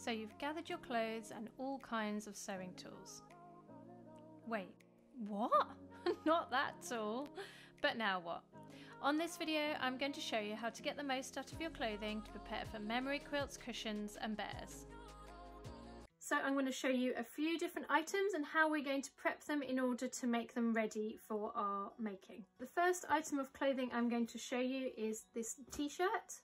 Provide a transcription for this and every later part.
So you've gathered your clothes and all kinds of sewing tools. Wait, what? Not that tool. But now what? On this video, I'm going to show you how to get the most out of your clothing to prepare for memory quilts, cushions and bears. So I'm going to show you a few different items and how we're going to prep them in order to make them ready for our making. The first item of clothing I'm going to show you is this t-shirt.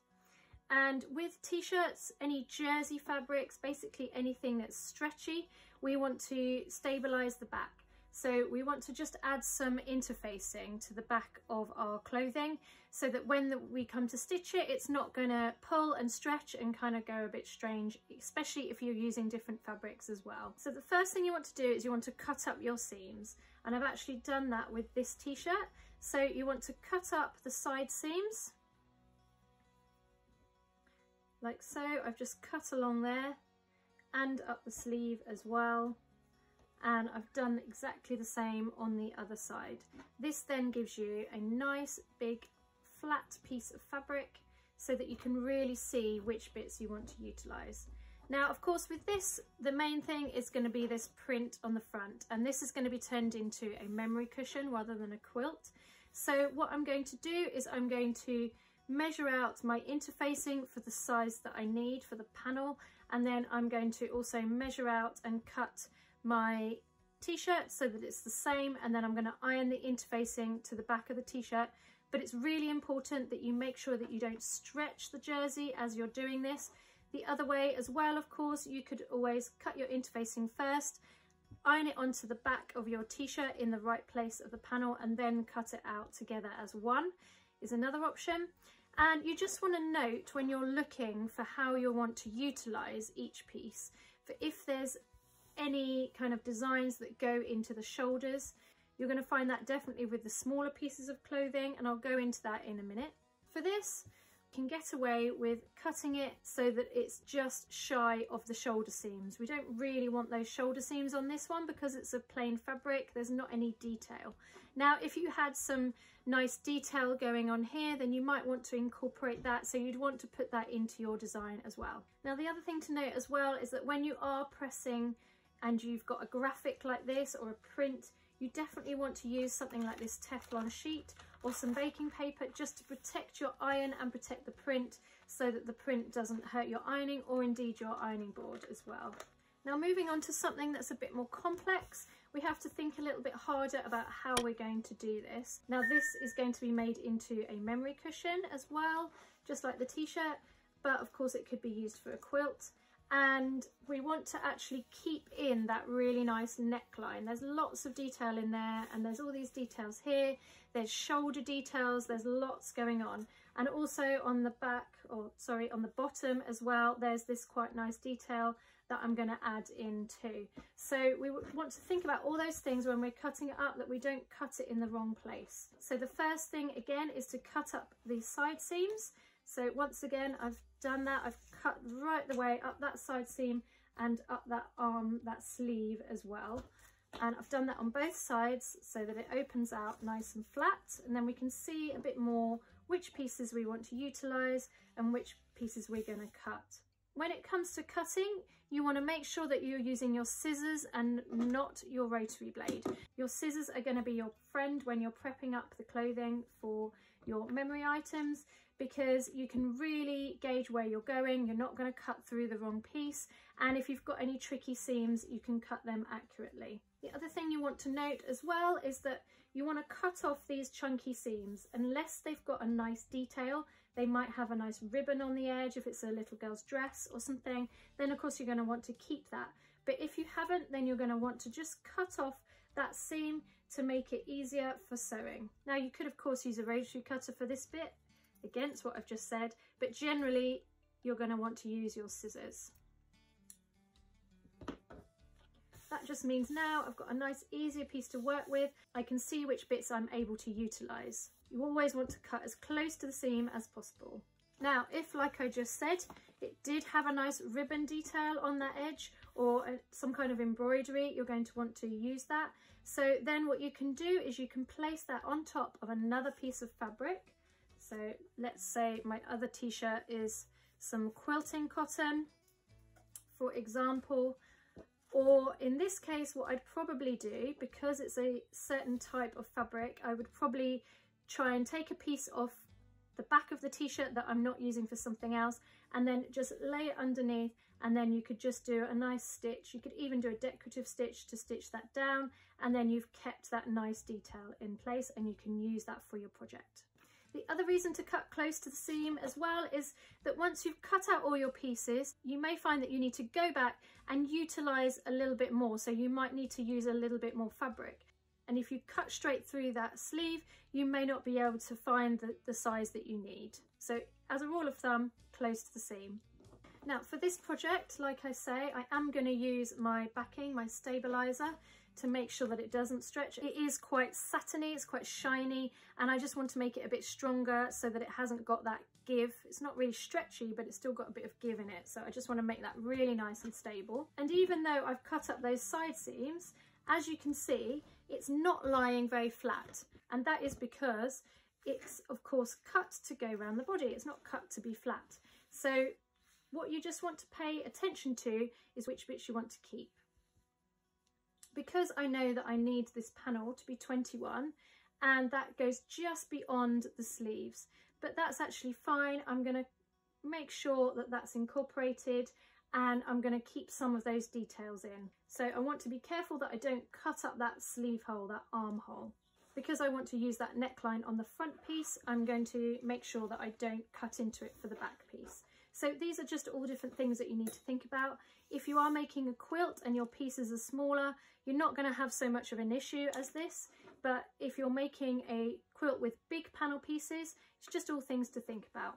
And with t-shirts, any jersey fabrics, basically anything that's stretchy, we want to stabilise the back. So we want to just add some interfacing to the back of our clothing so that when we come to stitch it, it's not going to pull and stretch and kind of go a bit strange, especially if you're using different fabrics as well. So the first thing you want to do is you want to cut up your seams. And I've actually done that with this t-shirt. So you want to cut up the side seams. Like so. I've just cut along there and up the sleeve as well. And I've done exactly the same on the other side. This then gives you a nice big flat piece of fabric so that you can really see which bits you want to utilise. Now, of course, with this, the main thing is going to be this print on the front, and this is going to be turned into a memory cushion rather than a quilt. So what I'm going to do is I'm going to measure out my interfacing for the size that I need for the panel, and then I'm going to also measure out and cut my t-shirt so that it's the same, and then I'm going to iron the interfacing to the back of the t-shirt. But it's really important that you make sure that you don't stretch the jersey as you're doing this. The other way as well, of course, you could always cut your interfacing first, iron it onto the back of your t-shirt in the right place of the panel, and then cut it out together as one is another option. And you just want to note when you're looking for how you want to utilise each piece, for if there's any kind of designs that go into the shoulders, you're going to find that definitely with the smaller pieces of clothing, and I'll go into that in a minute. For this, you can get away with cutting it so that it's just shy of the shoulder seams. We don't really want those shoulder seams on this one because it's a plain fabric, there's not any detail. Now, if you had some nice detail going on here, then you might want to incorporate that, so you'd want to put that into your design as well. Now, the other thing to note as well is that when you are pressing and you've got a graphic like this or a print, you definitely want to use something like this Teflon sheet or some baking paper just to protect your iron and protect the print so that the print doesn't hurt your ironing or indeed your ironing board as well. Now, moving on to something that's a bit more complex, we have to think a little bit harder about how we're going to do this. Now, this is going to be made into a memory cushion as well, just like the t-shirt, but of course it could be used for a quilt. And we want to actually keep in that really nice neckline. There's lots of detail in there, and there's all these details here, there's shoulder details, there's lots going on. And also on the back, or sorry, on the bottom as well, there's this quite nice detail that I'm going to add in too. So we want to think about all those things when we're cutting it up, that we don't cut it in the wrong place. So the first thing again is to cut up these side seams. So once again, I've done that. I've cut right the way up that side seam and up that arm, that sleeve as well. And I've done that on both sides so that it opens out nice and flat. And then we can see a bit more which pieces we want to utilise and which pieces we're going to cut. When it comes to cutting, you want to make sure that you're using your scissors and not your rotary blade. Your scissors are going to be your friend when you're prepping up the clothing for your memory items, because you can really gauge where you're going. You're not going to cut through the wrong piece, and if you've got any tricky seams, you can cut them accurately. The other thing you want to note as well is that you want to cut off these chunky seams. Unless they've got a nice detail, they might have a nice ribbon on the edge if it's a little girl's dress or something, then of course you're going to want to keep that. But if you haven't, then you're going to want to just cut off that seam to make it easier for sewing. Now, you could of course use a rotary cutter for this bit, against what I've just said, but generally you're going to want to use your scissors. That just means now I've got a nice easier piece to work with. I can see which bits I'm able to utilise. You always want to cut as close to the seam as possible. Now, if, like I just said, it did have a nice ribbon detail on that edge or some kind of embroidery, you're going to want to use that. So then what you can do is you can place that on top of another piece of fabric. So let's say my other t-shirt is some quilting cotton. for example. Or in this case, what I'd probably do, because it's a certain type of fabric, I would probably try and take a piece off the back of the t-shirt that I'm not using for something else, and then just lay it underneath, and then you could just do a nice stitch. You could even do a decorative stitch to stitch that down, and then you've kept that nice detail in place and you can use that for your project. The other reason to cut close to the seam as well is that once you've cut out all your pieces, you may find that you need to go back and utilise a little bit more. So you might need to use a little bit more fabric. And if you cut straight through that sleeve, you may not be able to find the size that you need. So as a rule of thumb, close to the seam. Now for this project, like I say, I am going to use my backing, my stabiliser, to make sure that it doesn't stretch. It is quite satiny, it's quite shiny, and I just want to make it a bit stronger so that it hasn't got that give. It's not really stretchy, but it's still got a bit of give in it. So I just want to make that really nice and stable. And even though I've cut up those side seams, as you can see, it's not lying very flat. And that is because it's of course cut to go around the body. It's not cut to be flat. So what you just want to pay attention to is which bits you want to keep. Because I know that I need this panel to be 21, and that goes just beyond the sleeves, but that's actually fine. I'm going to make sure that that's incorporated, and I'm going to keep some of those details in. So I want to be careful that I don't cut up that sleeve hole, that armhole. Because I want to use that neckline on the front piece, I'm going to make sure that I don't cut into it for the back piece. So these are just all different things that you need to think about. If you are making a quilt and your pieces are smaller, you're not going to have so much of an issue as this. But if you're making a quilt with big panel pieces, it's just all things to think about.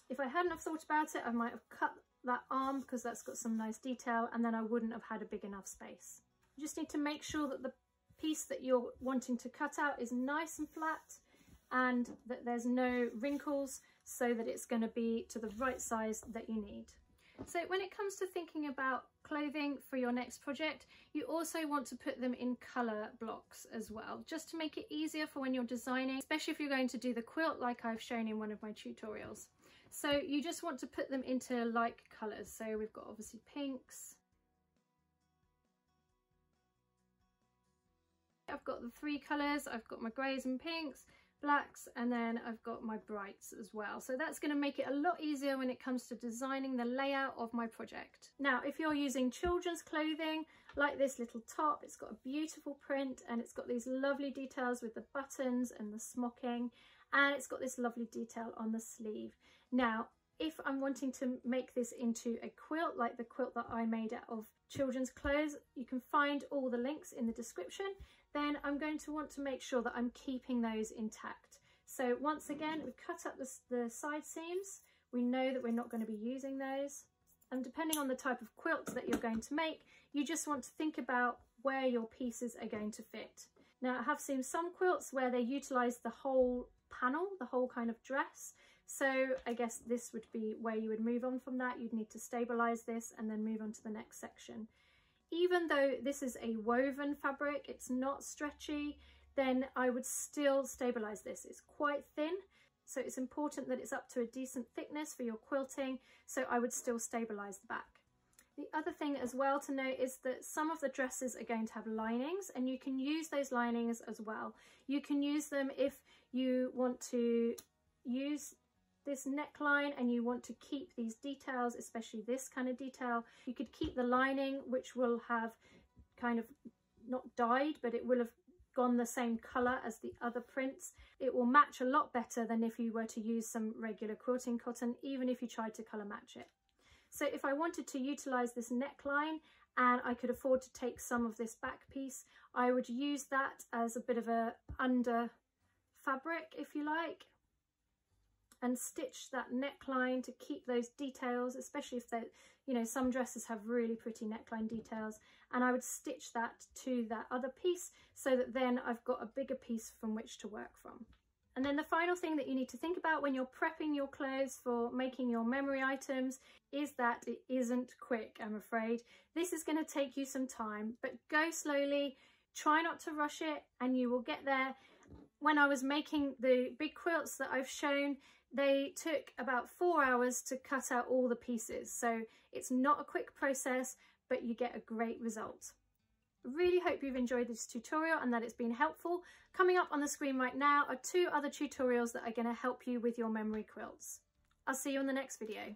If I hadn't have thought about it, I might have cut that arm because that's got some nice detail, and then I wouldn't have had a big enough space. You just need to make sure that the piece that you're wanting to cut out is nice and flat and that there's no wrinkles, so that it's going to be to the right size that you need. So when it comes to thinking about clothing for your next project, you also want to put them in colour blocks as well, just to make it easier for when you're designing, especially if you're going to do the quilt like I've shown in one of my tutorials. So you just want to put them into like colours. So we've got obviously pinks. I've got the three colours, I've got my greys and pinks, blacks, and then I've got my brights as well. So that's going to make it a lot easier when it comes to designing the layout of my project. Now if you're using children's clothing like this little top, it's got a beautiful print and it's got these lovely details with the buttons and the smocking, and it's got this lovely detail on the sleeve. Now if I'm wanting to make this into a quilt like the quilt that I made out of children's clothes, you can find all the links in the description. Then I'm going to want to make sure that I'm keeping those intact. So once again, we cut up the side seams. We know that we're not going to be using those. And depending on the type of quilt that you're going to make, you just want to think about where your pieces are going to fit. Now I have seen some quilts where they utilise the whole panel, the whole kind of dress. So I guess this would be where you would move on from that. You'd need to stabilise this and then move on to the next section. Even though this is a woven fabric, it's not stretchy, then I would still stabilise this. It's quite thin, so it's important that it's up to a decent thickness for your quilting, so I would still stabilise the back. The other thing as well to note is that some of the dresses are going to have linings, and you can use those linings as well. You can use them if you want to use this neckline and you want to keep these details, especially this kind of detail. You could keep the lining, which will have kind of not dyed, but it will have gone the same colour as the other prints. It will match a lot better than if you were to use some regular quilting cotton, even if you tried to colour match it. So if I wanted to utilise this neckline and I could afford to take some of this back piece, I would use that as a bit of a under fabric, if you like, and stitch that neckline to keep those details, especially if they, you know, some dresses have really pretty neckline details, and I would stitch that to that other piece so that then I've got a bigger piece from which to work from. And then the final thing that you need to think about when you're prepping your clothes for making your memory items is that it isn't quick, I'm afraid. This is going to take you some time, but go slowly, try not to rush it, and you will get there. When I was making the big quilts that I've shown, They took about 4 hours to cut out all the pieces, so it's not a quick process, but you get a great result. Really hope you've enjoyed this tutorial and that it's been helpful. Coming up on the screen right now are 2 other tutorials that are going to help you with your memory quilts. I'll see you in the next video.